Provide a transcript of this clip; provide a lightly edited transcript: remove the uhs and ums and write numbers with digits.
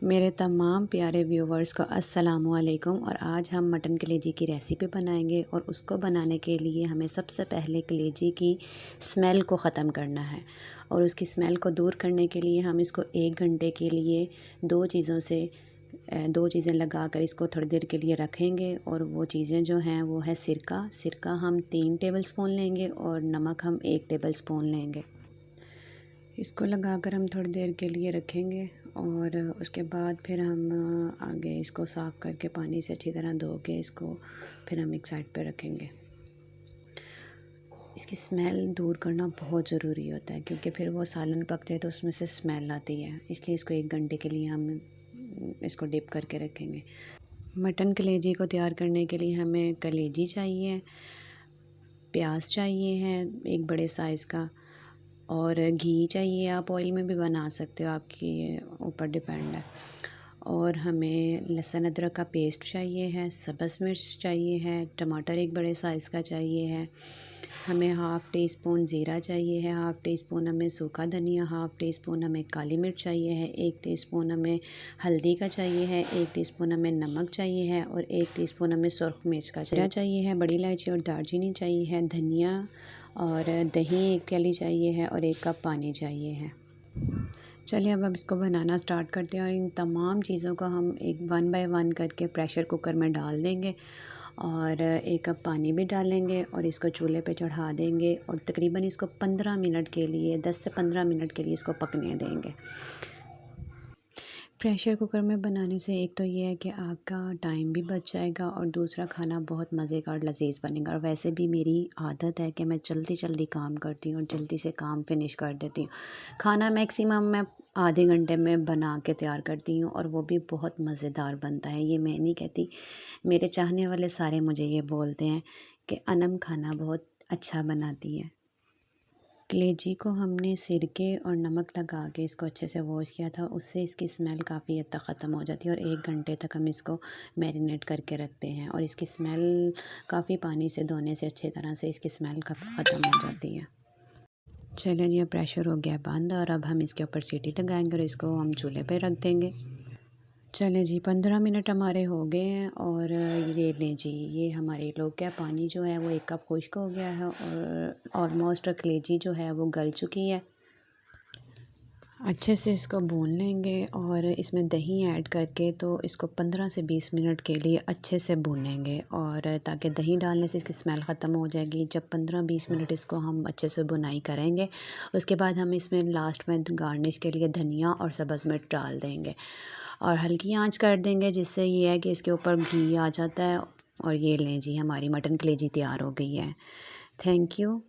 मेरे तमाम प्यारे व्यूवर्स को अस्सलामुअलैकुम। और आज हम मटन कलेजी की रेसिपी बनाएंगे और उसको बनाने के लिए हमें सबसे पहले कलेजी की स्मेल को ख़त्म करना है। और उसकी स्मेल को दूर करने के लिए हम इसको 1 घंटे के लिए दो चीज़ें लगाकर इसको थोड़ी देर के लिए रखेंगे। और वो चीज़ें जो हैं वो है सिरका हम 3 टेबल स्पून लेंगे और नमक हम 1 टेबल स्पून लेंगे। इसको लगाकर हम थोड़ी देर के लिए रखेंगे और उसके बाद फिर हम आगे इसको साफ़ करके पानी से अच्छी तरह धो के इसको फिर हम एक साइड पे रखेंगे। इसकी स्मेल दूर करना बहुत ज़रूरी होता है क्योंकि फिर वो सालन पक जाए तो उसमें से स्मेल आती है, इसलिए इसको 1 घंटे के लिए हम इसको डिप करके रखेंगे। मटन कलेजी को तैयार करने के लिए हमें कलेजी चाहिए, प्याज चाहिए है 1 बड़े साइज़ का, और घी चाहिए। आप ऑयल में भी बना सकते हो, आपके ऊपर डिपेंड है। और हमें लहसुन अदरक का पेस्ट चाहिए है, सब्ज़ मिर्च चाहिए है, टमाटर 1 बड़े साइज़ का चाहिए है। हमें हाफ़ टी स्पून ज़ीरा चाहिए है, हाफ़ टी स्पून हमें सूखा धनिया, हाफ़ टी स्पून हमें काली मिर्च चाहिए है, 1 टीस्पून हमें हल्दी का चाहिए है, 1 टीस्पून हमें नमक चाहिए है और 1 टीस्पून हमें सुरख मिर्च का चाहिए है। बड़ी इलायची और दालचीनी चाहिए है, धनिया और दही 1 प्याली चाहिए है और 1 कप पानी चाहिए है। चलिए अब इसको बनाना स्टार्ट करते हैं। और इन तमाम चीज़ों को हम 1 बाय 1 करके प्रेशर कुकर में डाल देंगे और 1 कप पानी भी डालेंगे और इसको चूल्हे पे चढ़ा देंगे और तकरीबन इसको 15 मिनट के लिए 10 से 15 मिनट के लिए इसको पकने देंगे। प्रेशर कुकर में बनाने से एक तो ये है कि आपका टाइम भी बच जाएगा और दूसरा खाना बहुत मज़े का और लजीज बनेगा। और वैसे भी मेरी आदत है कि मैं जल्दी काम करती हूँ और जल्दी से काम फिनिश कर देती हूँ। खाना मैक्सिमम मैं आधे घंटे में बना के तैयार करती हूँ और वो भी बहुत मज़ेदार बनता है। ये मैं नहीं कहती, मेरे चाहने वाले सारे मुझे ये बोलते हैं कि अनम खाना बहुत अच्छा बनाती है। कलेजी को हमने सिरके और नमक लगा के इसको अच्छे से वॉश किया था, उससे इसकी स्मेल काफ़ी हद तक ख़त्म हो जाती है। और 1 घंटे तक हम इसको मैरिनेट करके रखते हैं और इसकी स्मेल काफ़ी पानी से धोने से अच्छी तरह से इसकी स्मेल ख़त्म हो जाती है। चलिए ये प्रेशर हो गया बंद और अब हम इसके ऊपर सीटी लगाएंगे और इसको हम चूल्हे पे रख देंगे। चलें जी 15 मिनट हमारे हो गए हैं और ये लें जी, ये हमारे लोग का पानी जो है वो 1 कप खुश्क हो गया है और ऑलमोस्ट कलेजी जो है वो गल चुकी है। अच्छे से इसको भून लेंगे और इसमें दही ऐड करके तो इसको 15 से 20 मिनट के लिए अच्छे से भूनेंगे और ताकि दही डालने से इसकी स्मेल ख़त्म हो जाएगी। जब 15-20 मिनट इसको हम अच्छे से भुनाई करेंगे उसके बाद हम इसमें लास्ट में गार्निश के लिए धनिया और सब्ज़ मिर्च डाल देंगे और हल्की आंच कर देंगे, जिससे ये है कि इसके ऊपर घी आ जाता है। और ये लें जी, हमारी मटन कलेजी तैयार हो गई है। Thank you.